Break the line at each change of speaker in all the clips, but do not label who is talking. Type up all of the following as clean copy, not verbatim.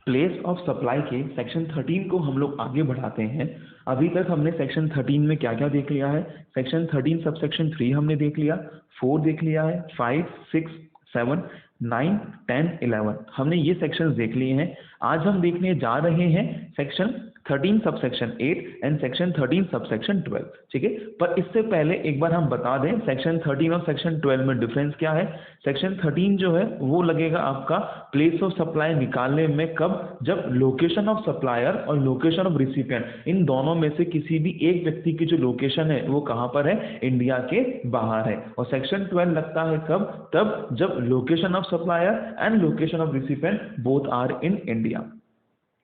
Place of supply के section 13 को हम लोग आगे बढ़ाते हैं। अभी तक हमने सेक्शन 13 में क्या क्या देख लिया है? सेक्शन 13 सब सेक्शन 3 हमने देख लिया, 4 देख लिया है, 5, 6, 7, 9, 10, 11 हमने ये सेक्शंस देख लिए हैं। आज हम देखने जा रहे हैं section 13 sub section 8 and section 13 sub section 12। ठीक है, पर इससे पहले एक बार हम बता दें सेक्शन 13 और सेक्शन 12 में डिफरेंस क्या है। सेक्शन 13 जो है वो लगेगा आपका प्लेस ऑफ सप्लाई निकालने में कब, जब लोकेशन ऑफ सप्लायर और लोकेशन ऑफ रिसिपिएंट इन दोनों में से किसी भी एक व्यक्ति की जो लोकेशन है वो कहां पर है, इंडिया के बाहर है। और सेक्शन 12 लगता है कब, तब जब location of supplier and location of recipient both are in India.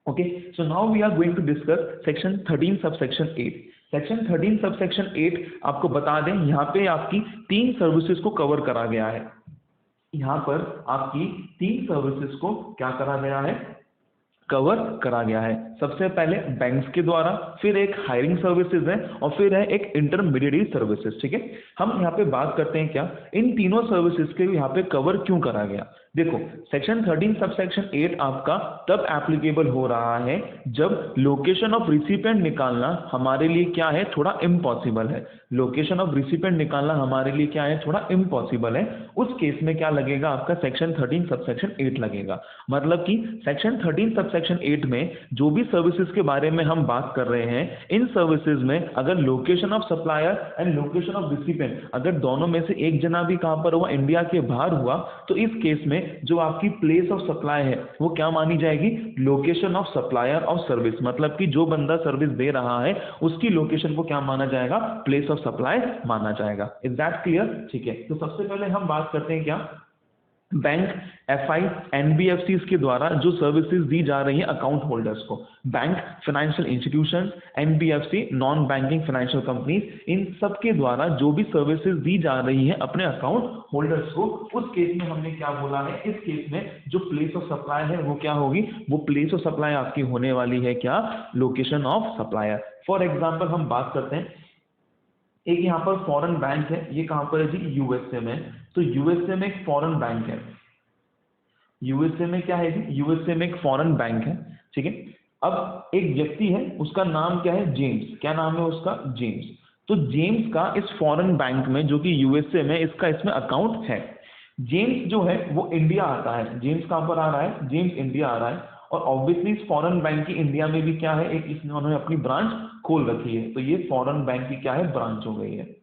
Okay, so now we are going to discuss section 13 subsection 8। Section 13 subsection 8 आपको बता दें यहाँ पे आपकी 3 सर्विसेज को कवर करा गया है। यहाँ पर आपकी 3 सर्विसेज को क्या करा गया है, कवर करा गया है। सबसे पहले बैंक्स के द्वारा, फिर एक हायरिंग सर्विसेज है और फिर है एक इंटरमीडिएट सर्विसेज। ठीक है, हम यहाँ पे बात करते हैं क्या इन तीनों सर्विसेज के यहाँ पे कवर क्यों करा गया। देखो सेक्शन 13 सबसेक्शन 8 आपका तब एप्लीकेबल हो रहा है जब लोकेशन ऑफ रिसिपिएंट निकालना हमारे लिए क्या है, थोड़ा इम्पॉसिबल है। लोकेशन ऑफ रिसिपिएंट निकालना हमारे लिए क्या है, थोड़ा इम्पॉसिबल है। उस केस में क्या लगेगा आपका सेक्शन 13 सबसेक्शन 8 लगेगा। मतलब कि सेक्शन 13 सबसेक्शन 8 में जो भी सर्विसेज के बारे में हम बात कर रहे हैं, इन सर्विसेज में अगर location of supplier and location of recipient अगर दोनों में से एक जना भी कहां पर हुआ, इंडिया के बाहर हुआ, तो इस केस में जो आपकी प्लेस ऑफ सप्लाई है वो क्या मानी जाएगी, location of supplier of service. मतलब कि जो बंदा सर्विस दे रहा है उसकी लोकेशन को क्या माना जाएगा, प्लेस ऑफ सप्लाई माना जाएगा। Is that clear? ठीक है, तो सबसे पहले हम बात करते हैं क्या बैंक, एफआई, एनबीएफसी के द्वारा जो सर्विसेज दी जा रही है अकाउंट होल्डर्स को। Bank, financial institution, NBFC, non banking financial companies, इन सब के द्वारा जो भी सर्विसेज दी जा रही है अपने अकाउंट होल्डर्स को, उस केस में हमने क्या बोला है, इस केस में जो प्लेस ऑफ सप्लाई है वो क्या होगी, वो प्लेस ऑफ सप्लाई आपकी होने वाली है क्या, location of supplier. For example हम बात करते हैं, एक यहाँ पर फॉरेन बैंक है, ये कहां पर है जी, यूएसए में। तो यूएसए में एक फॉरेन बैंक है, यूएसए में क्या है जी, यूएसए में एक फॉरेन बैंक है। ठीक है, अब एक व्यक्ति है, उसका नाम क्या है, जेम्स। क्या नाम है उसका, जेम्स। तो जेम्स का इस फॉरेन बैंक में जो कि यूएसए में, इसका इसमें अकाउंट है। जेम्स जो है वो इंडिया आता है। जेम्स कहां पर आ रहा है, जेम्स इंडिया आ रहा है। और ऑब्वियसली इस फॉरेन बैंक की इंडिया में भी क्या है, एक इन्होंने अपनी ब्रांच खोल रखी है। तो ये फॉरेन बैंक की क्या है, ब्रांच हो गई है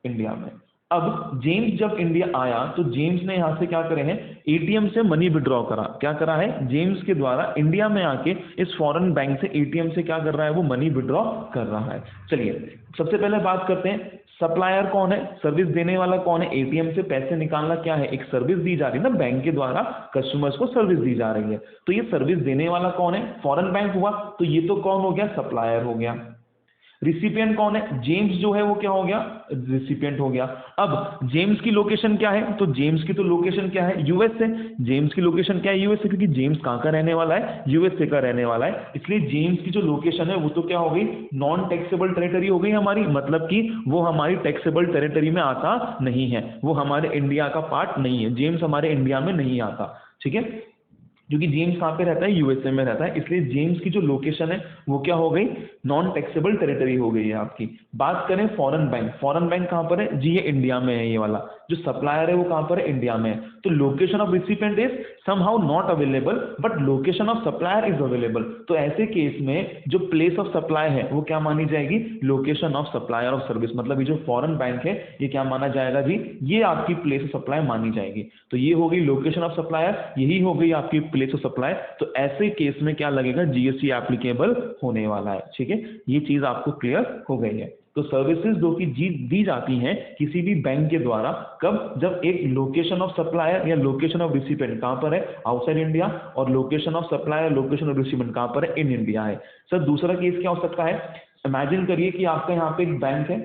इंडिया में। अब जेम्स जब इंडिया आया तो जेम्स ने यहां से क्या करे हैं, एटीएम से मनी विड्रॉ करा। क्या करा है, जेम्स के द्वारा इंडिया में आके इस फॉरेन बैंक से एटीएम से क्या कर रहा है, वो मनी विड्रॉ कर रहा है। चलिए सबसे पहले बात करते हैं सप्लायर कौन है, सर्विस देने वाला कौन है। एटीएम से पैसे निकालना क्या है, एक सर्विस दी जा रही है ना, बैंक के द्वारा कस्टमर्स को सर्विस दी जा रही है। तो ये सर्विस देने वाला कौन है, फॉरेन बैंक हुआ। तो ये तो कौन हो गया, सप्लायर हो गया। रिसिपिएंट कौन है, जेम्स जो है वो क्या हो गया, रिसिपिएंट हो गया। अब जेम्स की लोकेशन क्या है, तो जेम्स की तो लोकेशन क्या है, यूएसए। जेम्स की लोकेशन क्या है, यूएसए, क्योंकि जेम्स कहां का रहने वाला है, यूएसए का रहने वाला है। इसलिए जेम्स की जो लोकेशन है वो तो क्या हो गई, नॉन टैक्सेबल टेरिटरी हो गई हमारी। मतलब कि वो हमारी टैक्सेबल टेरिटरी में आता नहीं है, वो हमारे इंडिया का पार्ट नहीं है। जेम्स हमारे इंडिया में नहीं आता। ठीक है, क्योंकि जेम्स कहाँ पे रहता है, यूएसए में रहता है। इसलिए जेम्स की जो लोकेशन है वो क्या हो गई, नॉन टैक्सेबल टेरिटरी हो गई है आपकी। बात करें फॉरेन बैंक, फॉरेन बैंक कहाँ पर है जी, ये इंडिया में है। ये वाला जो सप्लायर है वो कहाँ पर है, इंडिया में है। तो location of recipient is somehow not available but location of supplier is available. तो ऐसे केस में जो प्लेस ऑफ सप्लाई है वो क्या मानी जाएगी, location of supplier of service. मतलब ये जो फॉरेन बैंक है ये क्या माना जाएगा जी, ये आपकी प्लेस ऑफ सप्लाई मानी जाएगी। तो ये हो गई लोकेशन ऑफ सप्लायर, यही हो गई आपकी प्लेस ऑफ सप्लाई। तो ऐसे केस में क्या लगेगा, जीएसटी एप्लीकेबल होने वाला है। ठीक है, ये चीज आपको क्लियर हो गई है। तो सर्विसेज जो कि दी जाती हैं किसी भी बैंक के द्वारा, कब, जब एक लोकेशन ऑफ सप्लायर या लोकेशन ऑफ रिसिपिएंट कहां पर है, आउटसाइड इंडिया, और location of supplier location of recipient कहां पर है, इन इंडिया है। सर दूसरा केस क्या हो सकता है, इमेजिन करिए कि आपका यहाँ पे एक बैंक है,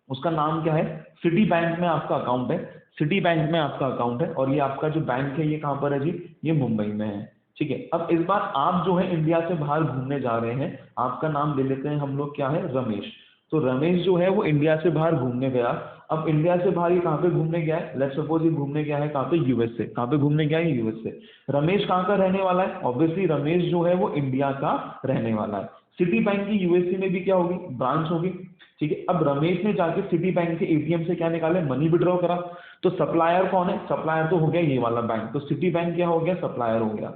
उसका नाम क्या है, सिटी बैंक में आपका अकाउंट है। सिटी बैंक में आपका अकाउंट है और ये आपका जो बैंक है ये कहां पर है जी, ये मुंबई में है। ठीक है, अब इस बार आप जो है इंडिया से बाहर घूमने जा रहे हैं, आपका नाम ले लेते हैं हम लोग क्या है, रमेश। तो रमेश जो है वो इंडिया से बाहर घूमने गया। अब इंडिया से बाहर ये कहाँ पे घूमने गया है, लेट्स सपोज ये घूमने गया है कहाँ पे, यूएसए। कहाँ पे घूमने गया है, यूएसए। रमेश कहाँ का रहने वाला है, ऑब्वियसली रमेश जो है वो इंडिया का रहने वाला है। सिटी बैंक की यूएसए में भी क्या होगी, ब्रांच होगी, ठीक है। अब रमेश ने जाके सिटी बैंक के एटीएम से क्या निकाले, मनी विड्रॉ करा। तो सप्लायर कौन है, सप्लायर तो हो गया ये वाला बैंक, तो सिटी बैंक क्या हो गया, सप्लायर हो गया।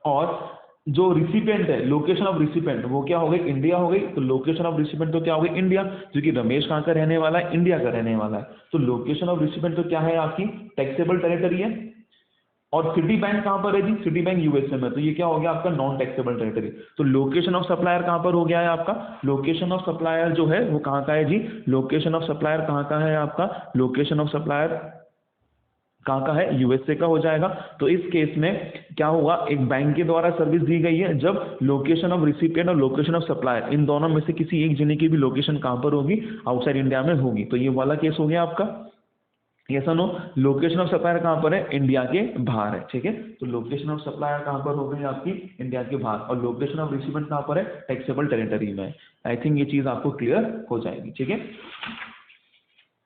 और जो रिसिपेंट है, लोकेशन ऑफ रिसिपेंट वो क्या हो गई, इंडिया हो गई। तो लोकेशन ऑफ रिसिपेंट तो क्या हो गई, इंडिया, क्योंकि रमेश कहाँ का रहने वाला है, इंडिया का रहने वाला है। तो लोकेशन ऑफ रिसिपेंट तो क्या है, आपकी टैक्सेबल टेरिटरी है। और सिटी बैंक कहाँ पर है जी, सिटी बैंक यूएसए में, तो ये क्या हो गया आपका नॉन टैक्सेबल टेरिटरी। तो लोकेशन ऑफ सप्लायर कहाँ पर हो गया है आपका, लोकेशन ऑफ सप्लायर जो है वो कहाँ का है जी, लोकेशन ऑफ सप्लायर कहाँ का है आपका, लोकेशन ऑफ सप्लायर कहाँ का है, यूएसए का हो जाएगा। तो इस केस में क्या हुआ, एक बैंक के द्वारा सर्विस दी गई है, जब लोकेशन ऑफ रिसिपिएंट और लोकेशन ऑफ सप्लायर इन दोनों में से किसी एक जने की भी लोकेशन कहाँ पर होगी, आउटसाइड इंडिया में होगी। तो ये वाला केस हो गया आपका, यस और नो। लोकेशन ऑफ सप्लायर कहाँ पर है, इंडिया के बाहर है, ठीक है। तो लोकेशन ऑफ सप्लायर कहाँ पर हो गई आपकी, इंडिया के बाहर। और लोकेशन ऑफ रिसिपिएंट कहाँ पर है, टैक्सेबल टेरिटरी में। आई थिंक ये चीज आपको क्लियर हो जाएगी, ठीक है।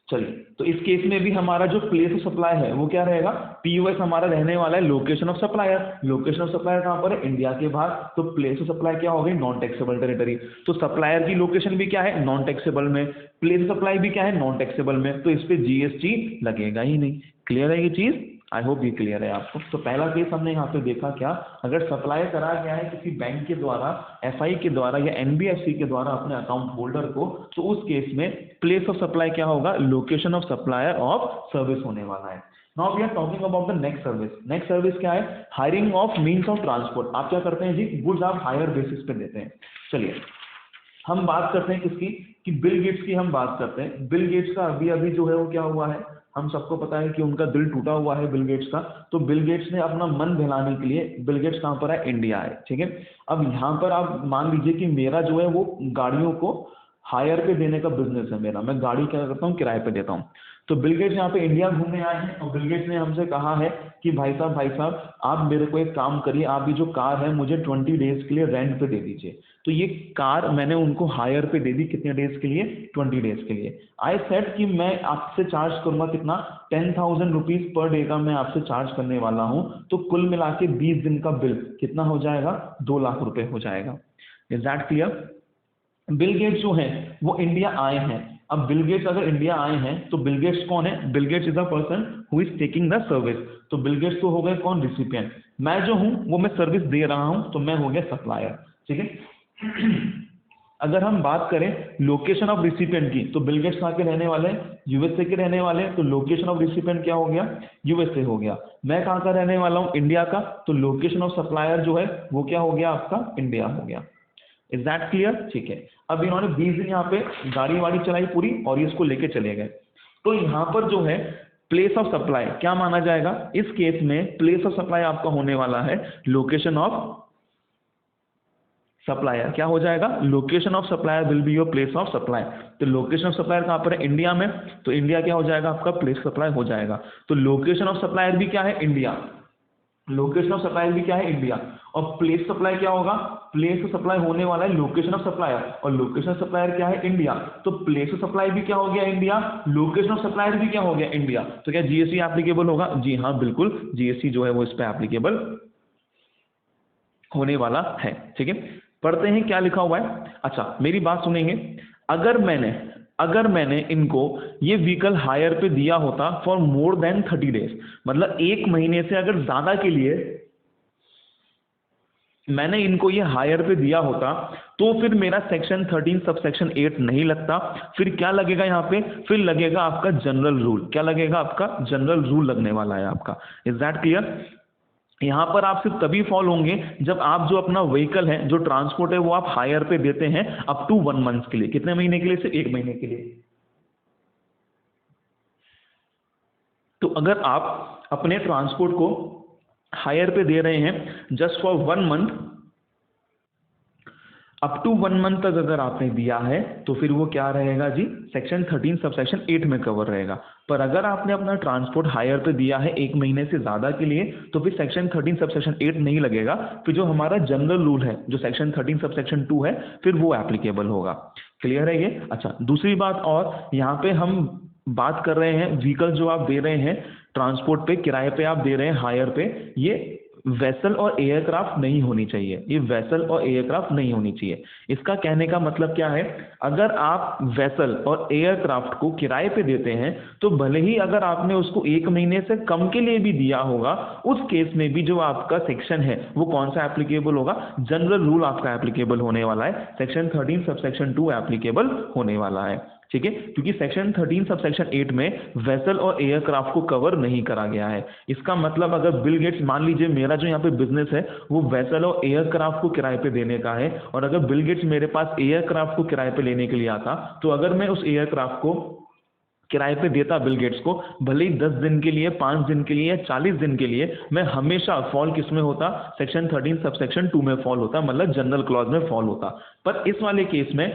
चलिए, तो इस केस में भी हमारा जो प्लेस ऑफ सप्लाई है वो क्या रहेगा, पीओएस हमारा रहने वाला है location of supplier. Location of supplier कहाँ पर है, इंडिया के बाहर। तो प्लेस ऑफ सप्लाई क्या हो गई, नॉन टैक्सेबल टेरिटरी। तो सप्लायर की लोकेशन भी क्या है, नॉन टैक्सेबल में। प्लेस ऑफ सप्लाई भी क्या है, नॉन टैक्सेबल में। तो इस पे जीएसटी लगेगा ही नहीं। क्लियर है ये चीज, आई होप ये क्लियर है आपको। तो पहला केस हमने यहाँ पे देखा क्या, अगर सप्लाई करा गया है किसी बैंक के द्वारा, एफआई के द्वारा या एनबीएफसी के द्वारा अपने अकाउंट होल्डर को, तो उस केस में प्लेस ऑफ सप्लाई क्या होगा, location of supplier of service होने वाला है। Now we are talking about the next service. Next service क्या है, hiring of means of transport. आप क्या करते हैं जी, गुड्स आप हायर बेसिस पे देते हैं। चलिए हम बात करते हैं किसकी, कि बिल गेट्स की हम बात करते हैं। बिल गेट्स का अभी अभी जो है वो क्या हुआ है, हम सबको पता है कि उनका दिल टूटा हुआ है बिल गेट्स का। तो बिल गेट्स ने अपना मन बहलाने के लिए, बिल गेट्स कहाँ पर है, इंडिया है, ठीक है। अब यहाँ पर आप मान लीजिए कि मेरा जो है वो गाड़ियों को हायर पे देने का बिजनेस है मेरा, मैं गाड़ी क्या करता हूँ, किराए पे देता हूँ। तो बिल गेट्स यहाँ पे इंडिया घूमने आए हैं और बिल गेट्स ने हमसे कहा है कि भाई साहब आप मेरे को एक काम करिए, आप ये जो कार है मुझे 20 डेज के लिए रेंट पे दे दीजिए। तो ये कार मैंने उनको हायर पे दे दी, कितने डेज के लिए, 20 डेज के लिए। आई सेड कि मैं आपसे चार्ज करूंगा कितना, 10,000 रुपीज पर डे का मैं आपसे चार्ज करने वाला हूं। तो कुल मिला के 20 दिन का बिल कितना हो जाएगा, 2 लाख रुपए हो जाएगा। Is that clear. Bill Gates जो है वो इंडिया आए हैं। अब बिल गेट्स अगर इंडिया आए हैं तो बिल गेट्स कौन है, Bill Gates is a person who is taking the service. तो बिल गेट्स तो हो गए कौन, रिसिपिएंट। मैं जो हूं वो मैं सर्विस दे रहा हूं, तो मैं हो गया सप्लायर, ठीक है। अगर हम बात करें लोकेशन ऑफ रिसिपिएंट की, तो बिल गेट्स कहाँ के रहने वाले हैं, यूएसए के रहने वाले हैं। तो लोकेशन ऑफ रिसिपिएंट क्या हो गया, यूएसए हो गया। मैं कहाँ का रहने वाला हूँ, इंडिया का। तो लोकेशन ऑफ सप्लायर जो है वो क्या हो गया आपका, इंडिया हो गया। इज दैट क्लियर, ठीक है। अब इन्होंने 20 दिन यहाँ पे गाड़ी वाड़ी चलाई पूरी और ये इसको लेके चले गए। तो यहाँ पर जो है प्लेस ऑफ सप्लाई क्या माना जाएगा, इस केस में प्लेस ऑफ सप्लाई आपका होने वाला है लोकेशन ऑफ सप्लायर। क्या हो जाएगा, location of supplier will be your place of supply. तो लोकेशन ऑफ सप्लायर कहाँ पर है, इंडिया में। तो इंडिया क्या हो जाएगा आपका, प्लेस सप्लाई हो जाएगा। तो लोकेशन ऑफ सप्लायर भी क्या है, इंडिया। लोकेशन ऑफ सप्लायर भी क्या है, इंडिया। और प्लेस सप्लाई क्या होगा, प्लेस ऑफ सप्लाई होने वाला है लोकेशन ऑफ सप्लायर, और लोकेशन ऑफ सप्लायर क्या है, इंडिया। तो प्लेस ऑफ सप्लाई भी क्या हो गया, इंडिया। लोकेशन ऑफ सप्लायर भी क्या हो गया, इंडिया। तो क्या जीएसटी एप्लीकेबल होगा, जी हाँ बिल्कुल, जीएसटी जो है वो इस पे एप्लीकेबल होने वाला है, ठीक है। पढ़ते हैं क्या लिखा हुआ है। अच्छा मेरी बात सुनेंगे, अगर मैंने इनको ये व्हीकल हायर पे दिया होता फॉर मोर देन 30 डेज, मतलब 1 महीने से अगर ज्यादा के लिए मैंने इनको ये हायर पे दिया होता, तो फिर मेरा सेक्शन 13 सब सेक्शन 8 नहीं लगता। फिर क्या लगेगा यहाँ पे, फिर लगेगा आपका जनरल रूल। क्या लगेगा आपका, जनरल रूल लगने वाला है आपका। Is that clear. यहाँ पर आप सिर्फ तभी फॉल होंगे जब आप जो अपना व्हीकल है, जो ट्रांसपोर्ट है, वो आप हायर पे देते हैं अप टू 1 मंथ के लिए। कितने महीने के लिए, सिर्फ 1 महीने के लिए। तो अगर आप अपने ट्रांसपोर्ट को हायर पे दे रहे हैं just for 1 month, up to 1 month तक अगर आपने दिया है तो फिर वो क्या रहेगा जी, सेक्शन 13 सब सेक्शन 8 में कवर रहेगा। पर अगर आपने अपना ट्रांसपोर्ट हायर पे दिया है 1 महीने से ज्यादा के लिए, तो फिर सेक्शन 13 सब सेक्शन 8 नहीं लगेगा। फिर जो हमारा जनरल रूल है, जो सेक्शन 13 सब सेक्शन 2 है, फिर वो एप्लीकेबल होगा। क्लियर है ये? अच्छा, दूसरी बात और यहाँ पे हम बात कर रहे हैं व्हीकल जो आप दे रहे हैं ट्रांसपोर्ट पे, किराए पे आप दे रहे हैं, हायर पे, ये वेसल और एयरक्राफ्ट नहीं होनी चाहिए, ये वेसल और एयरक्राफ्ट नहीं होनी चाहिए। इसका कहने का मतलब क्या है, अगर आप वेसल और एयरक्राफ्ट को किराए पे देते हैं तो भले ही अगर आपने उसको 1 महीने से कम के लिए भी दिया होगा, उस केस में भी जो आपका सेक्शन है वो कौन सा एप्लीकेबल होगा, जनरल रूल आपका एप्लीकेबल होने वाला है, सेक्शन 13 सबसेक्शन 2 एप्लीकेबल होने वाला है। ठीक है, क्योंकि सेक्शन 13 सबसेक्शन 8 में वेसल और एयरक्राफ्ट को कवर नहीं करा गया है। इसका मतलब अगर बिल गेट्स, मान लीजिए मेरा जो यहाँ पे बिजनेस है वो वेसल और एयरक्राफ्ट को किराए पे देने का है, और अगर बिल गेट्स मेरे पास एयरक्राफ्ट को किराए पे लेने के लिए आता, तो अगर मैं उस एयरक्राफ्ट को किराए पे देता बिल गेट्स को, भले ही 10 दिन के लिए, 5 दिन के लिए या 40 दिन के लिए, मैं हमेशा फॉल किस में होता, सेक्शन 13 सबसेक्शन 2 में फॉल होता, मतलब जनरल क्लॉज में फॉल होता। पर इस वाले केस में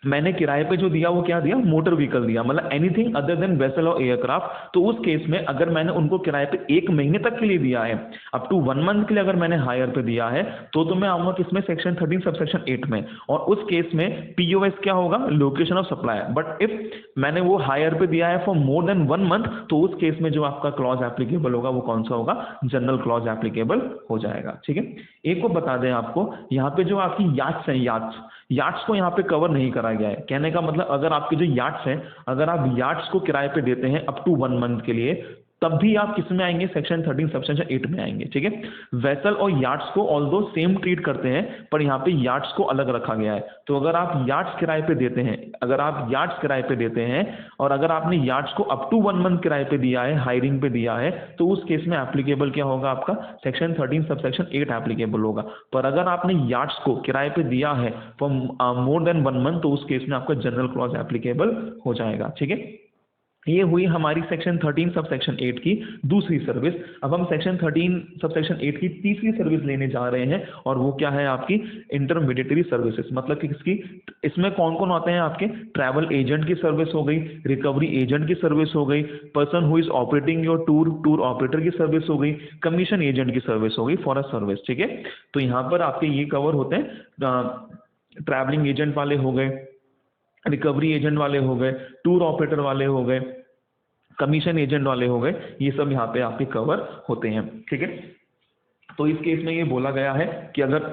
मैंने किराए पे जो दिया वो क्या दिया, मोटर व्हीकल दिया, मतलब एनीथिंग अदर देन वेसल और एयरक्राफ्ट। तो उस केस में अगर मैंने उनको किराए पे 1 महीने तक के लिए दिया है, अप टू 1 मंथ के लिए अगर मैंने हायर पे दिया है, तो मैं आऊंगा किसमें, सेक्शन 13 सबसेक्शन 8 में। और उस केस में पीओएस क्या होगा, location of supply. But if मैंने वो हायर पे दिया है फॉर मोर देन 1 मंथ, तो उस केस में जो आपका क्लॉज एप्लीकेबल होगा वो कौन सा होगा, जनरल क्लॉज एप्लीकेबल हो जाएगा। ठीक है, एक को बता दें आपको, यहाँ पे जो आपकी याट्स हैं, याट्स को यहाँ पे कवर नहीं करा गया है। कहने का मतलब अगर आपके जो याट्स हैं, अगर आप याट्स को किराए पे देते हैं अप टू 1 मंथ के लिए, तब भी आप किस में आएंगे, सेक्शन 13 सबसेक्शन 8 में आएंगे। ठीक है, वेसल और याट्स को ऑल्दो सेम ट्रीट करते हैं, पर यहाँ पे याट्स को अलग रखा गया है। तो अगर आप याट्स किराए पे देते हैं, अगर आप याट्स किराए पे देते हैं और अगर आपने याट्स को अप टू 1 मंथ किराए पे दिया है, हायरिंग पे दिया है, तो उस केस में एप्लीकेबल क्या होगा, आपका सेक्शन 13 सबसेक्शन 8 एप्लीकेबल होगा। पर अगर आपने याट्स को किराए पे दिया है फॉर मोर देन 1 मंथ, तो उस केस में आपका जनरल क्लॉज एप्लीकेबल हो जाएगा। ठीक है, ये हुई हमारी सेक्शन 13 सब सेक्शन 8 की दूसरी सर्विस। अब हम सेक्शन 13 सब सेक्शन 8 की तीसरी सर्विस लेने जा रहे हैं, और वो क्या है, आपकी इंटरमीडिएटरी सर्विसेज। मतलब कि इसकी, इसमें कौन कौन आते हैं आपके, ट्रैवल एजेंट की सर्विस हो गई, रिकवरी एजेंट की सर्विस हो गई, person who is operating your tour operator की सर्विस हो गई, कमीशन एजेंट की सर्विस हो गई फॉर अ सर्विस। ठीक है, तो यहाँ पर आपके ये कवर होते हैं, ट्रैवलिंग एजेंट वाले हो गए, रिकवरी एजेंट वाले हो गए, टूर ऑपरेटर वाले हो गए, कमीशन एजेंट वाले हो गए, ये सब यहाँ पे आपके कवर होते हैं। ठीक है, तो इस केस में ये बोला गया है कि अगर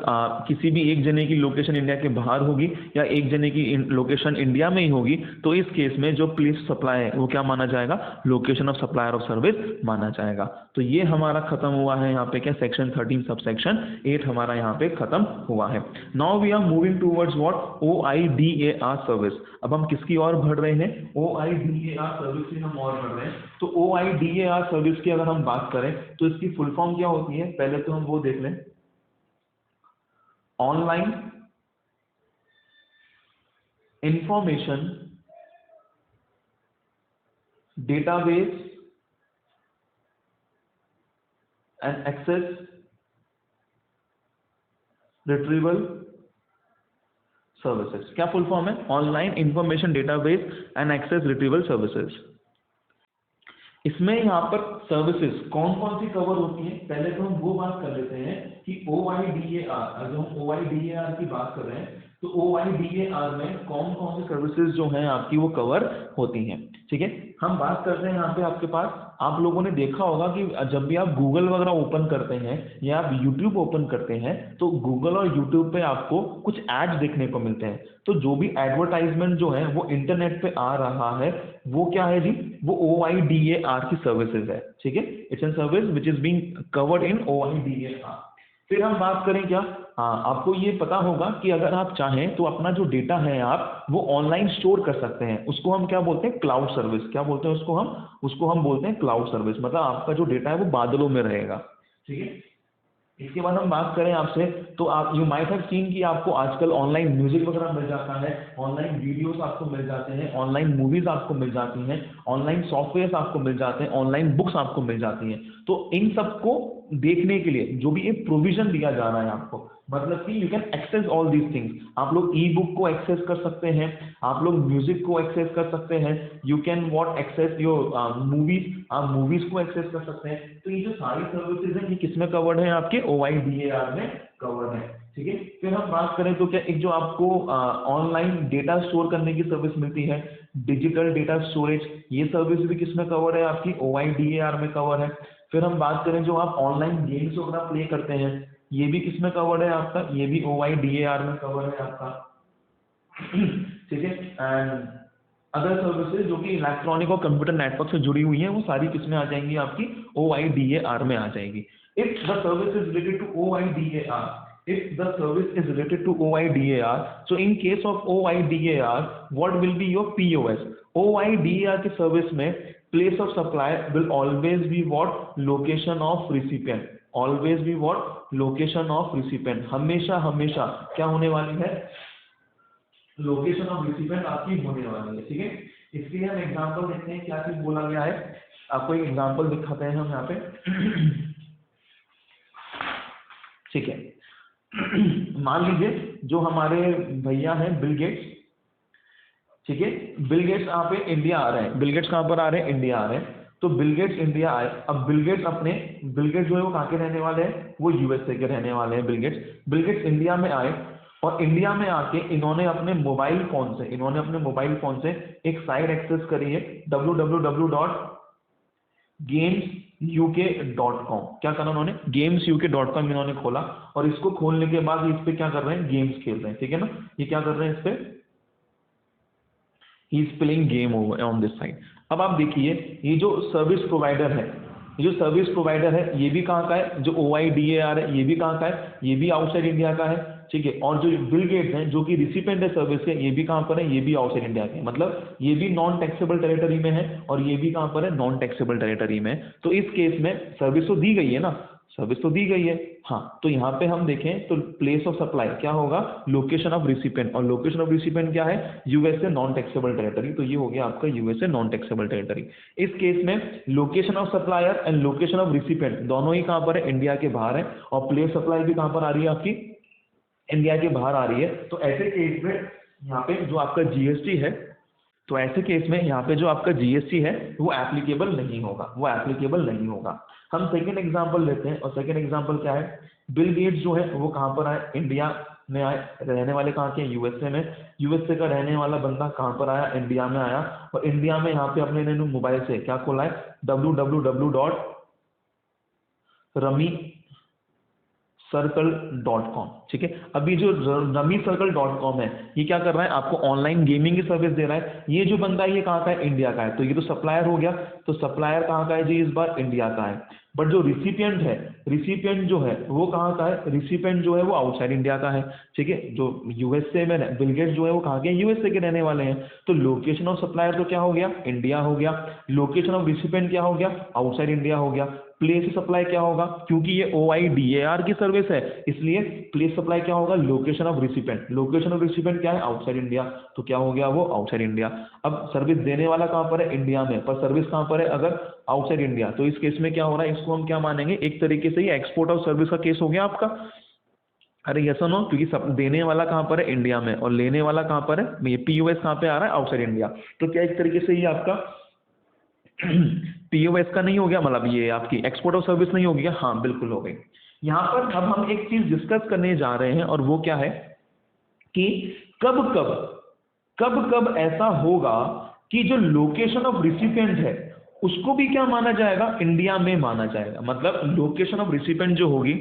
किसी भी एक जने की लोकेशन इंडिया के बाहर होगी या एक जने की लोकेशन इंडिया में ही होगी, तो इस केस में जो प्लेस सप्लाई है वो क्या माना जाएगा, location of supplier of service माना जाएगा। तो ये हमारा खत्म हुआ है यहाँ पे क्या, सेक्शन 13 सबसेक्शन 8 हमारा यहाँ पे खत्म हुआ है। Now we are moving towards what, OIDAR service. अब हम किसकी ओर बढ़ रहे हैं, OIDAR सर्विस की हम और बढ़ रहे हैं। तो OIDAR सर्विस की अगर हम बात करें तो इसकी फुल फॉर्म क्या होती है, पहले तो हम वो देख लें, online information database and access retrieval services. क्या फुल फॉर्म है, online information database and access retrieval services. इसमें यहाँ पर सर्विसेज कौन कौन सी कवर होती हैं, पहले तो हम वो बात कर लेते हैं कि OIDAR, अगर हम OIDAR की बात कर रहे हैं तो OIDAR में कौन कौन सी सर्विसेज जो हैं आपकी वो कवर होती हैं। ठीक है, हम बात करते हैं यहाँ पे आपके पास, आप लोगों ने देखा होगा कि जब भी आप गूगल वगैरह ओपन करते हैं या आप यूट्यूब ओपन करते हैं, तो गूगल और यूट्यूब पे आपको कुछ एड्स देखने को मिलते हैं। तो जो भी एडवर्टाइजमेंट जो है वो इंटरनेट पे आ रहा है, वो क्या है जी, वो OIDAR की सर्विसेज है। ठीक है, it's an service which is being covered in OIDAR। फिर हम बात करें क्या, हाँ, आपको ये पता होगा कि अगर आप चाहें तो अपना जो डेटा है आप वो ऑनलाइन स्टोर कर सकते हैं, उसको हम क्या बोलते हैं, क्लाउड सर्विस। क्या बोलते हैं उसको हम बोलते हैं क्लाउड सर्विस, मतलब आपका जो डेटा है वो बादलों में रहेगा। ठीक है, इसके बाद हम बात करें आपसे, तो आप यू माइट हैव सीन कि आपको आजकल ऑनलाइन म्यूजिक वगैरह मिल जाता है, ऑनलाइन वीडियोस आपको मिल जाते हैं, ऑनलाइन मूवीज आपको मिल जाती हैं, ऑनलाइन सॉफ्टवेयर आपको मिल जाते हैं, ऑनलाइन बुक्स आपको मिल जाती हैं। तो इन सबको देखने के लिए जो भी एक प्रोविजन दिया जा रहा है आपको, मतलब कि you can access all these things. आप लोग ई बुक को एक्सेस कर सकते हैं, आप लोग म्यूजिक को एक्सेस कर सकते हैं, you can what access your movies, आप मूवीज को एक्सेस कर सकते हैं। तो ये जो सारी सर्विसेज हैं ये किसमें कवर्ड है? आपके OIDAR में कवर्ड है, ठीक है। फिर हम बात करें तो क्या एक जो आपको ऑनलाइन डेटा स्टोर करने की सर्विस मिलती है, डिजिटल डेटा स्टोरेज, ये सर्विस भी किसमें कवर है? आपकी OIDAR में कवर है। फिर हम बात करें जो आप ऑनलाइन गेम्स वगैरह प्ले करते हैं, ये भी किसमें कवर्ड है आपका? ये भी OIDAR में कवर है आपका, ठीक है। एंड अदर सर्विसेज जो कि इलेक्ट्रॉनिक और कंप्यूटर नेटवर्क से जुड़ी हुई हैं वो सारी किसमें आ जाएंगी? आपकी OIDAR में आ जाएगी। If the service is related to OIDAR, if the service is related to OIDAR, so in case of OIDAR what will be your POS? OIDAR की सर्विस में place of supply will always be what? Location of recipient, always be what? Location of recipient, हमेशा हमेशा क्या होने वाली है? Location of recipient आपकी होने वाली है, ठीक है। इसके लिए हम एग्जांपल देखते हैं क्या चीज बोला गया है, आपको एक एग्जांपल दिखाते हैं हम यहाँ पे, ठीक है। मान लीजिए जो हमारे भैया हैं बिल गेट्स, ठीक है, बिल गेट्स यहाँ पे इंडिया आ रहे हैं, बिल गेट्स कहाँ पर आ रहे हैं? इंडिया आ रहे हैं। तो बिल गेट्स इंडिया आए, अब बिल गेट्स जो है वो कहाँ के रहने वाले हैं? वो USA के रहने वाले हैं। बिल गेट्स इंडिया में आए और इंडिया में आके इन्होंने अपने मोबाइल फोन से एक साइट एक्सेस करी है www.gamesuk.com। क्या करा उन्होंने? gamesuk.com इन्होंने खोला और इसको खोलने के बाद इस पे क्या कर रहे हैं? गेम्स खेल रहे हैं, ठीक है ना। ये क्या कर रहे हैं? इस पे he is playing game on this site. अब आप देखिए ये जो सर्विस प्रोवाइडर है, ये भी कहाँ का है? जो OIDAR है ये भी कहाँ का है? ये भी आउटसाइड इंडिया का है, ठीक है। और जो बिल गेट्स हैं जो कि रिसिपिएंट है सर्विस के, ये भी कहाँ पर है? ये भी आउटसाइड इंडिया के, मतलब ये भी नॉन टैक्सेबल टेरिटरी में है और ये भी कहाँ पर है? नॉन टैक्सेबल टेरिटरी में। तो इस केस में सर्विस तो दी गई है ना, सर्विस तो दी गई है, हाँ। तो यहाँ पे हम देखें तो प्लेस ऑफ सप्लाई क्या होगा? लोकेशन ऑफ रिसिपिएंट, और लोकेशन ऑफ रिसिपिएंट क्या है? USA non taxable territory. तो ये हो गया आपका USA नॉन टैक्सेबल टेरिटरी। इस केस में location of supplier and location of recipient दोनों ही कहाँ पर है? इंडिया के बाहर है, और प्लेस सप्लाई भी कहाँ पर आ रही है? आपकी इंडिया के बाहर आ रही है। तो ऐसे केस में यहाँ पे जो आपका GST है, तो ऐसे केस में यहाँ पे जो आपका GST है वो एप्लीकेबल नहीं होगा, हम सेकेंड एग्जांपल लेते हैं। और सेकेंड एग्जांपल क्या है? बिल गेट्स जो है वो कहाँ पर आए? इंडिया में आए, रहने वाले कहाँ के? USA में। USA का रहने वाला बंदा कहाँ पर आया? इंडिया में आया, और इंडिया में यहाँ पे अपने ने मोबाइल से क्या खोला है? www.rummycircle.com, ठीक है। अभी जो rummycircle.com है ये क्या कर रहा है? आपको ऑनलाइन गेमिंग की सर्विस दे रहा है। ये जो बंदा है ये कहाँ का है? इंडिया का है। तो ये तो सप्लायर हो गया, तो सप्लायर कहाँ का है जी? इस बार इंडिया का है। बट जो रिसिपिएंट है, रिसिपिएंट जो है वो कहाँ का है? रिसिपिएंट जो है वो आउटसाइड इंडिया का है, ठीक है। जो USA में बिल गेट्स जो है वो कहाँ के? USA के रहने वाले हैं। तो लोकेशन ऑफ सप्लायर तो क्या हो गया? इंडिया हो गया। लोकेशन ऑफ रिसिपिएंट क्या हो गया? आउटसाइड इंडिया हो गया। प्लेस सप्लाई क्या होगा? क्योंकि ये OIDAR की सर्विस है इसलिए प्लेस सप्लाई क्या होगा? Location of recipient. Location of recipient क्या है? Outside India. तो क्या हो गया? वो आउटसाइड इंडिया। अब सर्विस देने वाला कहाँ पर है? इंडिया में, पर सर्विस कहाँ पर है? अगर आउटसाइड इंडिया। तो इस केस में क्या हो रहा है? इसको हम क्या मानेंगे? एक तरीके से ये एक्सपोर्ट ऑफ सर्विस का केस हो गया आपका। अरे यस और नो, क्योंकि सब देने वाला कहाँ पर है? इंडिया में, और लेने वाला कहाँ पर है? ये POS कहाँ पे आ रहा है? Outside India. तो क्या एक तरीके से ये आपका POS का नहीं हो गया? मतलब ये आपकी एक्सपोर्ट ऑफ सर्विस नहीं होगी? हाँ बिल्कुल हो गई। यहाँ पर अब हम एक चीज डिस्कस करने जा रहे हैं, और वो क्या है कि कब कब ऐसा होगा कि जो लोकेशन ऑफ रिसिपिएंट है उसको भी क्या माना जाएगा? इंडिया में माना जाएगा। मतलब लोकेशन ऑफ रिसिपिएंट जो होगी,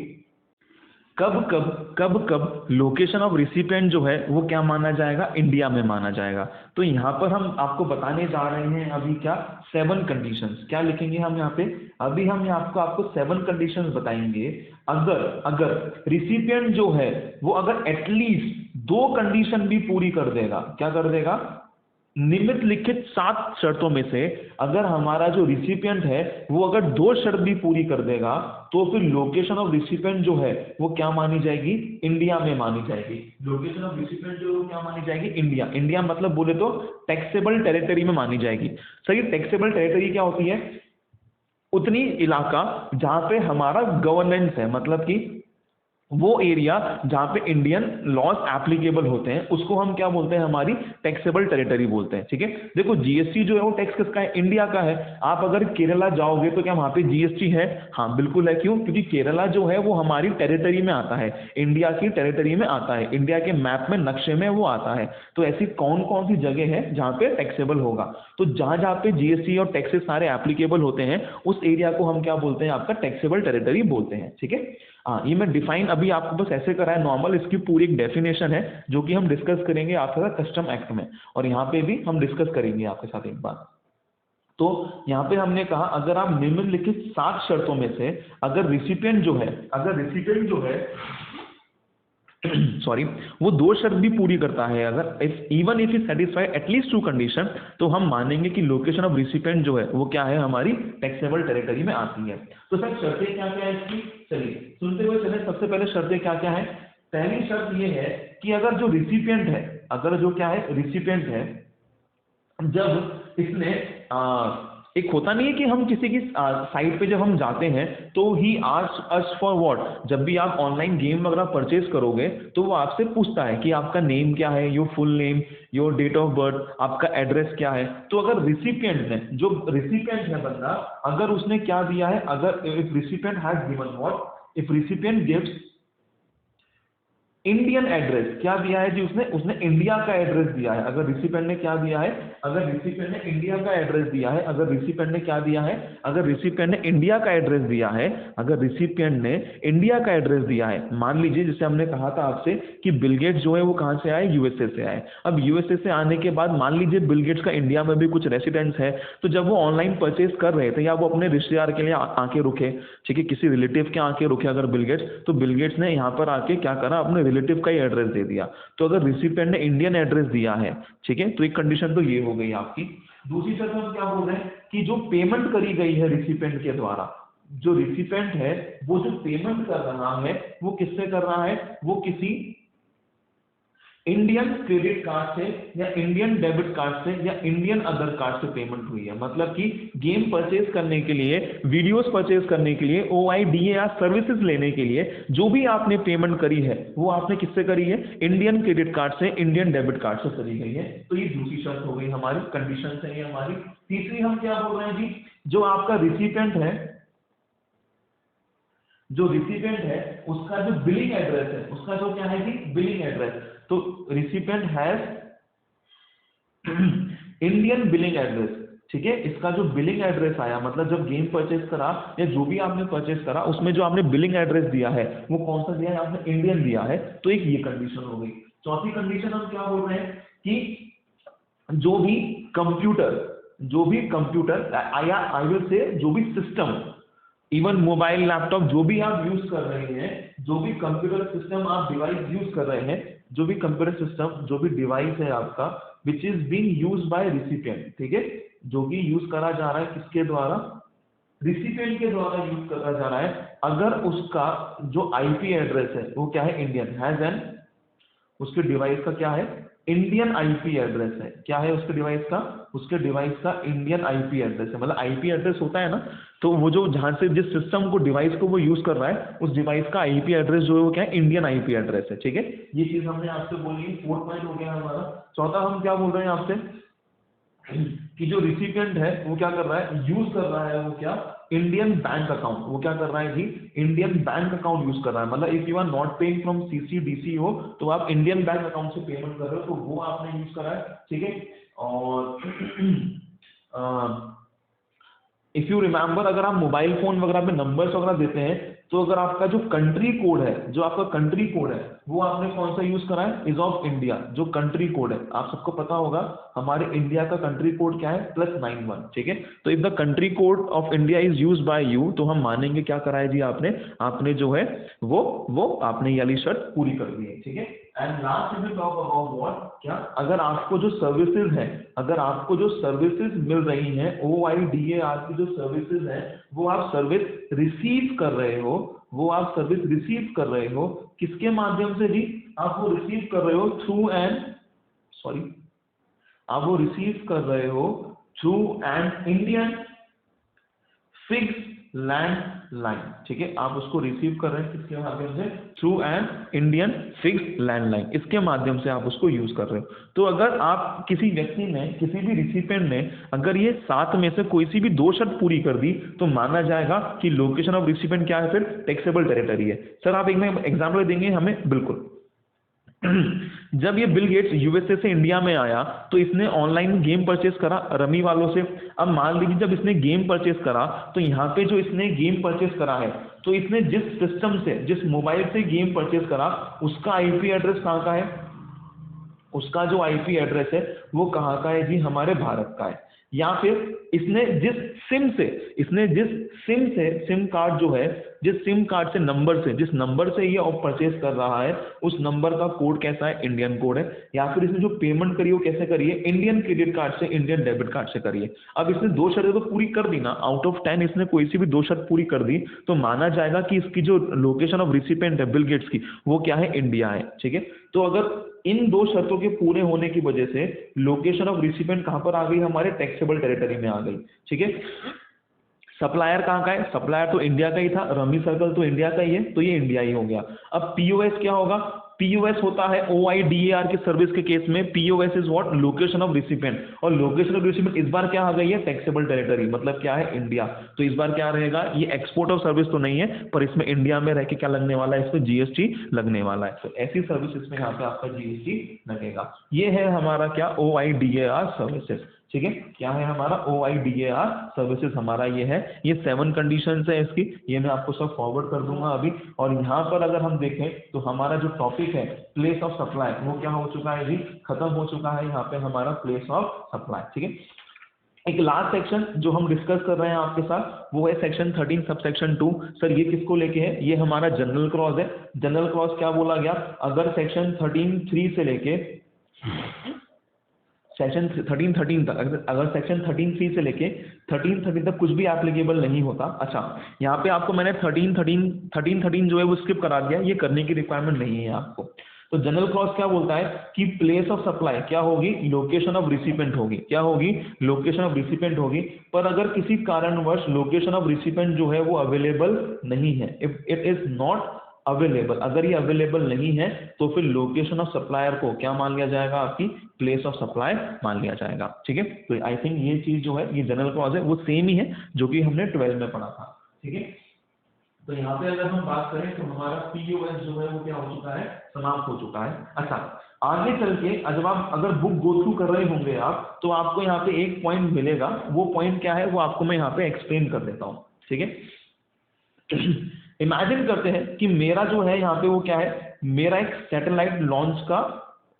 कब लोकेशन ऑफ रिसिपिएंट जो है वो क्या माना जाएगा? इंडिया में माना जाएगा। तो यहाँ पर हम आपको बताने जा रहे हैं अभी क्या? 7 कंडीशंस। क्या लिखेंगे हम यहाँ पे? अभी हम आपको 7 कंडीशंस बताएंगे। अगर रिसिपिएंट जो है वो अगर एटलीस्ट 2 कंडीशन भी पूरी कर देगा, क्या कर देगा? निम्नलिखित 7 शर्तों में से अगर हमारा जो रिसिपिएंट है वो अगर 2 शर्त भी पूरी कर देगा, तो फिर लोकेशन ऑफ रिसिपिएंट जो है वो क्या मानी जाएगी? इंडिया में मानी जाएगी। लोकेशन ऑफ रिसिपिएंट जो क्या मानी जाएगी? इंडिया मतलब बोले तो टैक्सेबल टेरिटरी में मानी जाएगी। सही, टैक्सेबल टेरिटरी क्या होती है? उतनी इलाका जहां पे हमारा गवर्नेंस है, मतलब कि वो एरिया जहां पे इंडियन लॉज एप्लीकेबल होते हैं उसको हम क्या बोलते हैं, हमारी टैक्सेबल टेरिटरी बोलते हैं। ठीक है, देखो जीएसटी जो है वो टैक्स किसका है, इंडिया का है। आप अगर केरला जाओगे तो क्या वहां पे जीएसटी है? हाँ बिल्कुल है। क्यों? क्योंकि केरला जो है वो हमारी टेरिटरी में आता है, इंडिया की टेरिटरी में आता है, इंडिया के मैप में, नक्शे में वो आता है। तो ऐसी कौन कौन सी जगह है जहां पे टैक्सेबल होगा? तो जहां जहां पे जीएसटी और टैक्सेस सारे एप्लीकेबल होते हैं उस एरिया को हम क्या बोलते हैं, आपका टैक्सेबल टेरिटरी बोलते हैं। ठीक है, हाँ ये मैं डिफाइन अभी आपको बस ऐसे करा है नॉर्मल, इसकी पूरी एक डेफिनेशन है जो कि हम डिस्कस करेंगे आपके साथ कस्टम एक्ट में, और यहाँ पे भी हम डिस्कस करेंगे आपके साथ एक बार। तो यहाँ पे हमने कहा अगर आप निम्नलिखित 7 शर्तों में से अगर रिसिपिएंट जो है सॉरी वो 2 शर्त भी पूरी करता है, अगर even if is satisfy at least 2 condition, तो हम मानेंगे कि लोकेशन ऑफ रिसिपिएंट जो है वो क्या है, हमारी टैक्सेबल टेरिटरी में आती है। तो सर शर्तें क्या क्या है इसकी, चलिए सुनते हुए चले। सबसे पहले शर्तें क्या क्या है? पहली शर्त ये है कि अगर जो रिसिपिएंट है, अगर जो क्या है रिसिपिएंट है, जब इसने एक होता नहीं है कि हम किसी की साइट पे जब हम जाते हैं तो ही आस्क्स अस फॉर व्हाट, जब भी आप ऑनलाइन गेम वगैरह परचेज करोगे तो वो आपसे पूछता है कि आपका नेम क्या है, your full name, your date of birth, आपका एड्रेस क्या है। तो अगर रिसिपिएंट ने, जो रिसिपिएंट है बंदा, अगर उसने क्या दिया है, अगर if recipient has given what, if recipient gives Indian address, क्या दिया है जी उसने इंडिया का एड्रेस दिया है। अगर रिसिपिएंट ने क्या दिया है, अगर रिसिपिएंट ने इंडिया का एड्रेस दिया है, अगर रिसिपिएंट ने क्या दिया है, अगर रिसिपिएंट ने इंडिया का एड्रेस दिया है, अगर रिसिपिएंट ने इंडिया का एड्रेस दिया है, मान लीजिए जैसे हमने कहा था आपसे कि बिल गेट्स जो है वो कहां से आए, यूएसए से आए। अब यूएसए से आने के बाद मान लीजिए बिल गेट्स का इंडिया में भी कुछ रेसिडेंस है, तो जब वो ऑनलाइन परचेज कर रहे थे या वो अपने रिश्तेदार के लिए आके रुके, ठीक है, किसी रिलेटिव के आके रुके अगर बिल गेट्स, तो बिल गेट्स ने यहाँ पर आके क्या करा, अपने रिलेटिव का ही एड्रेस दे दिया। तो अगर रिसिपिएंट ने इंडियन एड्रेस दिया है, ठीक है, तो एक कंडीशन तो ये हो गई आपकी। दूसरी शर्त हम क्या बोल रहे हैं कि जो पेमेंट करी गई है रिसिपिएंट के द्वारा, जो रिसिपिएंट है वो जो पेमेंट कर रहा है वो किससे कर रहा है, वो किसी इंडियन क्रेडिट कार्ड से या इंडियन डेबिट कार्ड से या इंडियन अदर कार्ड से पेमेंट हुई है। मतलब कि गेम परचेज करने के लिए, वीडियोस परचेज करने के लिए, OIDA सर्विसेज लेने के लिए जो भी आपने पेमेंट करी है वो आपने किससे करी है, इंडियन क्रेडिट कार्ड से, इंडियन डेबिट कार्ड से करी गई है। तो ये दूसरी शर्त हो गई हमारी, कंडीशन है ये हमारी। तीसरी हम क्या बोल रहे हैं जी, जो आपका रिसिपिएंट है, जो रिसिपिएंट है उसका जो बिलिंग एड्रेस है, उसका जो क्या है जी, बिलिंग एड्रेस। तो recipient has Indian billing address, ठीक है, इसका जो बिलिंग एड्रेस आया, मतलब जब गेम परचेज करा या जो भी आपने परचेज करा उसमें जो आपने बिलिंग एड्रेस दिया है वो कौन सा दिया है, आपने इंडियन दिया है। तो एक ये कंडीशन हो गई। चौथी कंडीशन हम क्या बोल रहे हैं कि जो भी कंप्यूटर आई विल से जो भी सिस्टम, इवन मोबाइल, लैपटॉप, जो भी आप यूज कर रहे हैं, जो भी कंप्यूटर सिस्टम आप डिवाइस यूज कर रहे हैं, जो भी कंप्यूटर सिस्टम, जो भी डिवाइस है आपका, which is being used by recipient, ठीक है, जो भी यूज करा जा रहा है किसके द्वारा, रिसिपिएंट के द्वारा यूज करा जा रहा है, अगर उसका जो आईपी एड्रेस है वो क्या है, इंडियन हैज एन, उसके डिवाइस का क्या है, इंडियन आईपी एड्रेस है। क्या है उसके डिवाइस का, उसके डिवाइस का इंडियन आईपी एड्रेस है। मतलब आईपी एड्रेस होता है ना, तो वो जो जहां से जिस सिस्टम को, डिवाइस को वो यूज कर रहा है, उस डिवाइस का आईपी एड्रेस जो है वो क्या है, इंडियन आईपी एड्रेस है। ठीक है, ये चीज हमने आपसे बोली, 4 पॉइंट हो गया हमारा। चौथा हम क्या बोल रहे हैं आपसे कि जो रिसिपिएंट है वो क्या कर रहा है, यूज कर रहा है वो क्या, इंडियन बैंक अकाउंट, वो क्या कर रहा है जी, इंडियन बैंक अकाउंट यूज कर रहा है। मतलब if you are not paying from CCDC हो तो आप इंडियन बैंक अकाउंट से पेमेंट कर रहे हो, तो वो आपने यूज करा है। ठीक है, और इफ यू रिमेंबर, अगर आप मोबाइल फोन वगैरह में नंबर्स वगैरह देते हैं तो अगर आपका जो कंट्री कोड है, जो आपका कंट्री कोड है वो आपने कौन सा यूज करा है, इज ऑफ इंडिया। जो कंट्री कोड है आप सबको पता होगा, हमारे इंडिया का कंट्री कोड क्या है, +91। ठीक है, तो if the country code of India is use by you, तो हम मानेंगे क्या करा है जी आपने जो है वो आपने ये वाली शर्त पूरी कर दी है। ठीक है, and last we talk about what, क्या, अगर आपको जो सर्विसेज है, अगर आपको जो सर्विसेज मिल रही हैं, OIDA की जो सर्विसेज है, वो आप सर्विस रिसीव कर रहे हो, वो आप सर्विस रिसीव कर रहे हो किसके माध्यम से जी, आप वो रिसीव कर रहे हो थ्रू एन, सॉरी, आप वो रिसीव कर रहे हो through an Indian fixed land line, ठीक है, आप उसको रिसीव कर रहे हैं किसके माध्यम से, through an Indian fixed landline, इसके माध्यम से आप उसको यूज कर रहे हो। तो अगर आप किसी व्यक्ति ने, किसी भी रिसिपेंट ने अगर ये 7 में से कोई सी भी 2 शर्त पूरी कर दी तो माना जाएगा कि लोकेशन ऑफ रिसिपेंट क्या है, फिर टैक्सेबल टेरिटरी है। सर आप एक एग्जाम्पल देंगे हमें? बिल्कुल। जब ये बिल गेट्स यूएसए से इंडिया में आया तो इसने ऑनलाइन गेम परचेस करा रमी वालों से। अब मान लीजिए जब इसने गेम परचेस करा तो यहाँ पे जो इसने गेम परचेस करा है, तो इसने जिस सिस्टम से, जिस मोबाइल से गेम परचेस करा उसका आईपी एड्रेस कहाँ का है, उसका जो आईपी एड्रेस है वो कहाँ का है जी, हमारे भारत का है। या फिर इसने जिस सिम से सिम कार्ड जो है, जिस सिम कार्ड से नंबर से, जिस नंबर से ये परचेस कर रहा है उस नंबर का कोड कैसा है, इंडियन कोड है। या फिर इसने जो पेमेंट करी वो कैसे करी है, इंडियन क्रेडिट कार्ड से, इंडियन डेबिट कार्ड से करी है। अब इसने 2 शर्तें तो पूरी कर दी ना, आउट ऑफ 10 इसने कोई सी भी 2 शर्त पूरी कर दी तो माना जाएगा कि इसकी जो लोकेशन ऑफ रिसिपेंट है बिल गेट्स की वो क्या है, इंडिया है, ठीक है। तो अगर इन 2 शर्तों के पूरे होने की वजह से लोकेशन ऑफ रिसिपेंट कहां पर आ गई, हमारे टैक्सेबल टेरिटरी में आ गई, ठीक है। सप्लायर कहाँ का है, सप्लायर तो इंडिया का ही था, रमी सर्कल तो इंडिया का ही है, तो ये इंडिया ही हो गया। अब पीओएस क्या होगा, पीओएस होता है ओआईडीएआर के सर्विस के केस में POS is what, location of recipient, और लोकेशन ऑफ रिसिपेंट इस बार क्या आ गई है, टैक्सेबल टेरिटरी, मतलब क्या है, इंडिया। तो इस बार क्या रहेगा, ये एक्सपोर्ट ऑफ सर्विस तो नहीं है पर इसमें इंडिया में रह के क्या लगने वाला है, इसमें जीएसटी लगने वाला है। तो ऐसी सर्विस इसमें यहाँ पे आपका जीएसटी लगेगा। ये है हमारा क्या, ओआईडीएआर सर्विसेज, ठीक है। क्या है हमारा ओआईडीएआर सर्विसेज, हमारा ये है। ये 7 कंडीशंस है इसकी, ये मैं आपको सब फॉरवर्ड कर दूंगा अभी। और यहाँ पर अगर हम देखें तो हमारा जो टॉपिक है प्लेस ऑफ सप्लाई वो क्या हो चुका है जी, खत्म हो चुका है यहाँ पे हमारा प्लेस ऑफ सप्लाई, ठीक है। एक लास्ट सेक्शन जो हम डिस्कस कर रहे हैं आपके साथ वो है सेक्शन 13 सबसेक्शन 2। सर ये किसको लेके है, ये हमारा जनरल क्लॉज है। जनरल क्लॉज क्या बोला गया, अगर सेक्शन 13(3) से लेके सेक्शन 13(13) तक, अगर सेक्शन 13(3) से लेके 13(13) तक कुछ भी एप्लीकेबल नहीं होता। अच्छा, यहाँ पे आपको मैंने 13(13) जो है वो स्किप करा दिया, ये करने की रिक्वायरमेंट नहीं है आपको। तो जनरल क्लॉज क्या बोलता है कि प्लेस ऑफ सप्लाई क्या होगी, लोकेशन ऑफ रिसिपेंट होगी, क्या होगी, लोकेशन ऑफ रिसिपेंट होगी। पर अगर किसी कारणवश लोकेशन ऑफ रिसिपेंट जो है वो अवेलेबल नहीं है, if it is not available, अगर ये अवेलेबल नहीं है तो फिर लोकेशन ऑफ सप्लायर को क्या मान लिया जाएगा, आपकी प्लेस ऑफ सप्लाई मान लिया जाएगा, ठीक है। तो आई थिंक ये चीज जो है, ये जनरल क्लॉज है वो सेम ही है जो कि हमने 12 में पढ़ा था, ठीक है। तो यहाँ पे अगर हम बात करें तो हमारा पीओएस जो है वो क्या हो चुका है, समाप्त हो चुका है। अच्छा, आगे चल के जब आप अगर बुक गो थ्रू कर रहे होंगे आप, तो आपको यहाँ पे एक पॉइंट मिलेगा, वो पॉइंट क्या है वो आपको मैं यहाँ पे एक्सप्लेन कर देता हूँ, ठीक है। इमेजिन करते हैं कि मेरा जो है यहाँ पे वो क्या है, मेरा एक सैटेलाइट लॉन्च का,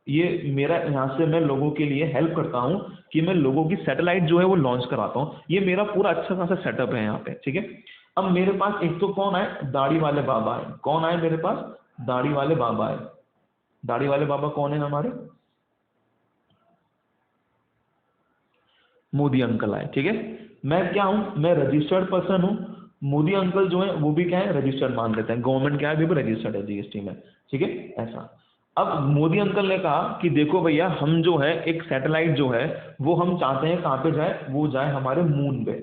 ये मेरा यहाँ से मैं लोगों के लिए हेल्प करता हूँ कि मैं लोगों की सैटेलाइट जो है वो लॉन्च कराता हूँ। ये मेरा पूरा अच्छा खासा सेटअप है यहाँ पे, ठीक है। अब मेरे पास एक तो कौन आए, दाढ़ी वाले बाबा है। कौन आए मेरे पास, दाढ़ी वाले बाबा है। दाढ़ी वाले बाबा कौन है हमारे, मोदी अंकल आए, ठीक है। मैं क्या हूँ, मैं रजिस्टर्ड पर्सन हूँ। मोदी अंकल जो है वो भी क्या है, रजिस्टर्ड मान लेते हैं, गवर्नमेंट क्या है, भी रजिस्टर्ड है जीएसटी में, ठीक है, ऐसा। अब मोदी अंकल ने कहा कि देखो भैया, हम जो है एक सैटेलाइट जो है वो हम चाहते हैं कहाँ पे जाए, वो जाए हमारे मून पे।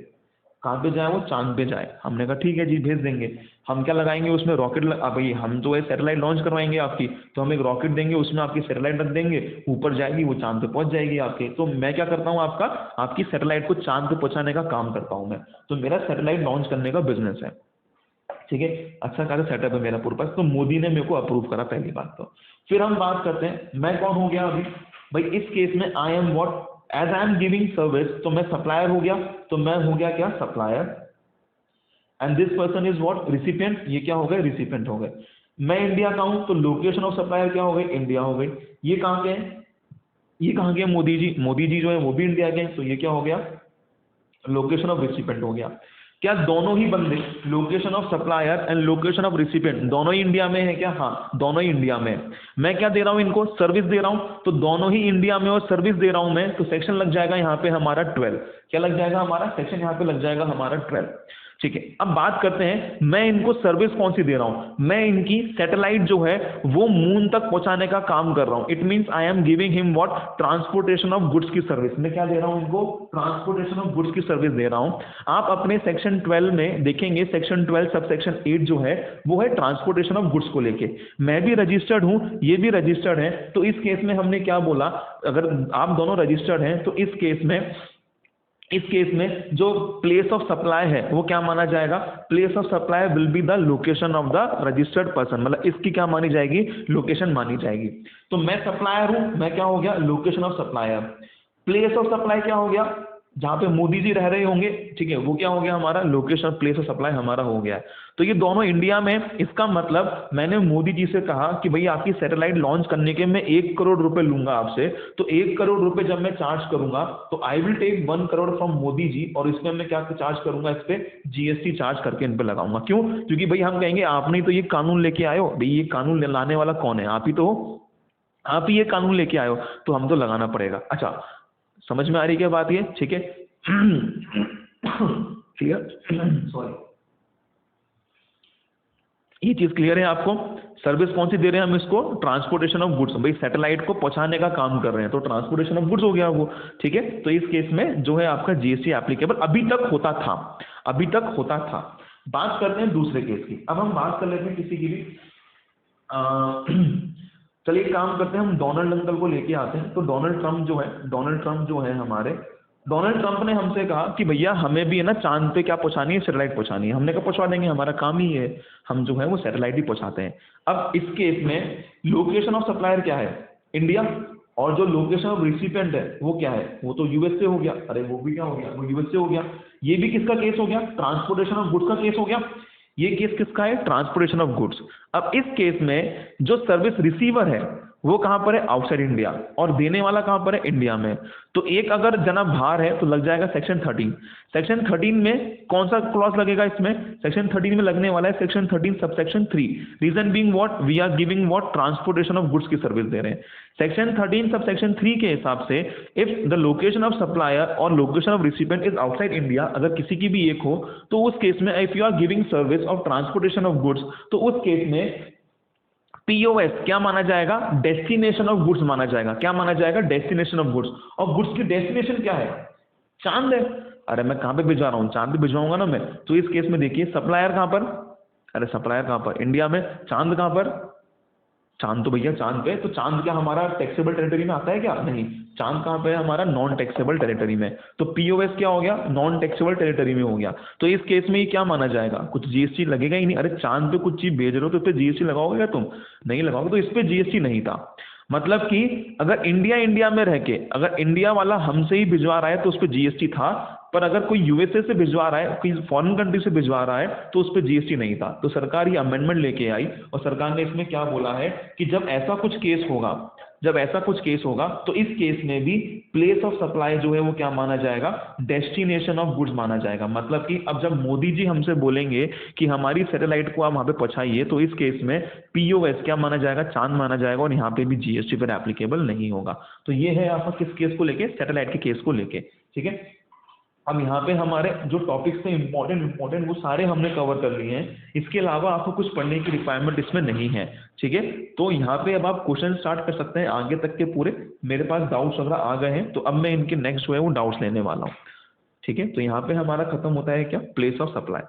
कहाँ पे जाए, वो चांद पे जाए। हमने कहा ठीक है जी, भेज देंगे। हम क्या लगाएंगे उसमें, रॉकेट भाई हम जो है सैटेलाइट लॉन्च करवाएंगे आपकी, तो हम एक रॉकेट देंगे, उसमें आपकी सैटेलाइट रख देंगे, ऊपर जाएगी, वो चांद पे पहुंच जाएगी आपके। तो मैं क्या करता हूँ, आपकी सैटेलाइट को चांद पे पहुंचाने का काम करता हूँ मैं। तो मेरा सैटेलाइट लॉन्च करने का बिजनेस है, ठीक है। अच्छा खासा सेटअप है मेरा पूरे पास। तो मोदी ने मेरे को अप्रूव करा, पहली बात तो। फिर हम बात करते हैं मैं कौन हो गया अभी भाई, इस केस में I am what, as I am giving service, तो मैं सप्लायर हो गया। तो मैं हो गया क्या, supplier. And this person is what, recipient. ये क्या हो गए, रिसिपिएंट हो गए। मैं इंडिया का हूं तो लोकेशन ऑफ सप्लायर क्या हो गई, इंडिया हो गई। ये कहाँ के हैं, ये कहाँ के, मोदी जी। मोदी जी जो है वो भी इंडिया के हैं, तो ये क्या हो गया, लोकेशन ऑफ रिसिपिएंट हो गया। क्या दोनों ही बंदे, location of supplier and location of recipient, दोनों ही इंडिया में है क्या, हाँ दोनों ही इंडिया में है। मैं क्या दे रहा हूं इनको, सर्विस दे रहा हूं, तो दोनों ही इंडिया में और सर्विस दे रहा हूं मैं। तो सेक्शन लग जाएगा यहाँ पे हमारा 12। क्या लग जाएगा हमारा सेक्शन, यहाँ पे लग जाएगा हमारा 12। ठीक है, अब बात करते हैं मैं इनको सर्विस कौन सी दे रहा हूं, मैं इनकी सैटेलाइट जो है वो मून तक पहुंचाने का काम कर रहा हूं। It means I am giving him what, transportation of goods की सर्विस। मैं क्या दे रहा हूं इनको, ट्रांसपोर्टेशन ऑफ गुड्स की सर्विस दे रहा हूं। आप अपने सेक्शन 12 में देखेंगे, सेक्शन 12 सब सेक्शन 8 जो है वो है ट्रांसपोर्टेशन ऑफ गुड्स को लेके। मैं भी रजिस्टर्ड हूं, ये भी रजिस्टर्ड है, तो इस केस में हमने क्या बोला, अगर आप दोनों रजिस्टर्ड हैं तो इस केस में जो प्लेस ऑफ सप्लाई है वो क्या माना जाएगा, place of supply will be the location of the registered person, मतलब इसकी क्या मानी जाएगी, लोकेशन मानी जाएगी। तो मैं सप्लायर हूं, मैं क्या हो गया, location of supplier. Place of supply क्या हो गया, जहां पे मोदी जी रह रहे होंगे, ठीक है, वो क्या हो गया हमारा, लोकेशन प्लेस ऑफ सप्लाई हमारा हो गया है। तो ये दोनों इंडिया में, इसका मतलब मैंने मोदी जी से कहा कि भाई आपकी सैटेलाइट लॉन्च करने के मैं 1 करोड़ रुपए लूंगा आपसे, तो 1 करोड़ रुपए जब मैं चार्ज करूंगा तो I will take 1 crore from Modi ji, और इसमें मैं क्या चार्ज करूंगा, इस पे जीएसटी चार्ज करके इन पे लगाऊंगा। क्यों, क्योंकि भाई हम कहेंगे आपने तो ये कानून लेके आए हो, भाई ये कानून लाने वाला कौन है, आप ही तो हो, आप ही ये कानून लेके आए हो, तो हम तो लगाना पड़ेगा। अच्छा, समझ में आ रही क्या बात ये, ठीक है। क्लियर, सॉरी, ये चीज क्लियर है आपको। सर्विस कौन सी दे रहे हैं हम इसको, ट्रांसपोर्टेशन ऑफ गुड्स, भाई सैटेलाइट को पहुंचाने का काम कर रहे हैं, तो ट्रांसपोर्टेशन ऑफ गुड्स हो गया वो, ठीक है। तो इस केस में जो है आपका जीएसटी एप्लीकेबल अभी तक होता था, अभी तक होता था। बात करते हैं दूसरे केस की। अब हम बात कर लेते हैं किसी की भी, चलिए काम करते हैं, हम डोनाल्ड अंकल को लेके आते हैं। तो डोनाल्ड ट्रंप जो है हमारे, डोनाल्ड ट्रंप ने हमसे कहा कि भैया हमें भी है ना चांद पे क्या पहुंचानी है, सैटेलाइट पहुंचानी है। हमने कहा पहुंचा देंगे, हमारा काम ही है, हम जो है वो सैटेलाइट ही पहुंचाते हैं। अब इस केस में लोकेशन ऑफ सप्लायर क्या है, इंडिया, और जो लोकेशन ऑफ रिसिपेंट है वो क्या है, वो तो यूएसए हो गया। अरे वो भी क्या हो गया, वो यूएसए हो गया। ये भी किसका केस हो गया, ट्रांसपोर्टेशन ऑफ गुड्स का केस हो गया। ये केस किसका है, ट्रांसपोर्टेशन ऑफ गुड्स। अब इस केस में जो सर्विस रिसीवर है वो कहां पर है, आउटसाइड इंडिया, और देने वाला कहां पर है, इंडिया में। तो एक अगर जना बाहर है तो लग जाएगा सेक्शन 13। सेक्शन 13 में कौन सा क्लॉज लगेगा, इसमें सेक्शन 13 में लगने वाला है section 13 subsection 3। Reason being what, we are giving what, transportation of goods की सर्विस दे रहे हैं। सेक्शन 13 सबसेक्शन 3 के हिसाब से if the location of supplier और location of recipient is outside India, अगर किसी की भी एक हो, तो उस केस में if you are giving service of transportation of goods, तो उस केस में पीओएस क्या माना जाएगा, डेस्टिनेशन ऑफ गुड्स माना जाएगा। क्या माना जाएगा, डेस्टिनेशन ऑफ गुड्स। और गुड्स की डेस्टिनेशन क्या है, चांद है। अरे मैं कहां पे भिजवा रहा हूं, चांद पे भिजवाऊंगा ना मैं। तो इस केस में देखिए सप्लायर कहां पर, अरे सप्लायर कहां पर, इंडिया में। चांद कहां पर, चांद तो भैया चांद पे, तो चांद क्या हमारा टैक्सेबल टेरिटरी में आता है क्या, नहीं। चांद कहां पे है हमारा, नॉन टैक्सेबल टेरिटरी में। तो पीओएस क्या हो गया, नॉन टैक्सेबल टेरिटरी में हो गया। तो इस केस में ये क्या माना जाएगा, कुछ जीएसटी लगेगा ही नहीं। अरे चांद पे कुछ चीज भेज रहे हो तो इस पे जीएसटी लगाओगे क्या तुम, नहीं लगाओगे। तो इस पे जीएसटी नहीं था। मतलब कि अगर इंडिया में रह के, अगर इंडिया वाला हमसे ही भिजवा रहा है तो उस पर जीएसटी था, पर अगर कोई यूएसए से भिजवा रहा है, कोई फॉरेन कंट्री से भिजवा रहा है, तो उस पर जीएसटी नहीं था। तो सरकार ये अमेंडमेंट लेके आई और सरकार ने इसमें क्या बोला है कि जब ऐसा कुछ केस होगा, तो इस केस में भी प्लेस ऑफ सप्लाई जो है वो क्या माना जाएगा, डेस्टिनेशन ऑफ गुड्स माना जाएगा। मतलब कि अब जब मोदी जी हमसे बोलेंगे कि हमारी सैटेलाइट को आप वहां पे पहुंचाइए, तो इस केस में पीओएस क्या माना जाएगा, चांद माना जाएगा, और यहाँ पे भी जीएसटी पर एप्लीकेबल नहीं होगा। तो ये है आपका किस केस को लेके, सैटेलाइट के केस को लेके, ठीक है। अब यहाँ पे हमारे जो टॉपिक्स थे इंपॉर्टेंट वो सारे हमने कवर कर लिए हैं। इसके अलावा आपको कुछ पढ़ने की रिक्वायरमेंट इसमें नहीं है, ठीक है। तो यहाँ पे अब आप क्वेश्चन स्टार्ट कर सकते हैं आगे तक के पूरे। मेरे पास डाउट्स वगैरह आ गए हैं, तो अब मैं इनके नेक्स्ट जो है वो डाउट्स लेने वाला हूँ, ठीक है। तो यहाँ पे हमारा खत्म होता है क्या, प्लेस ऑफ सप्लाई।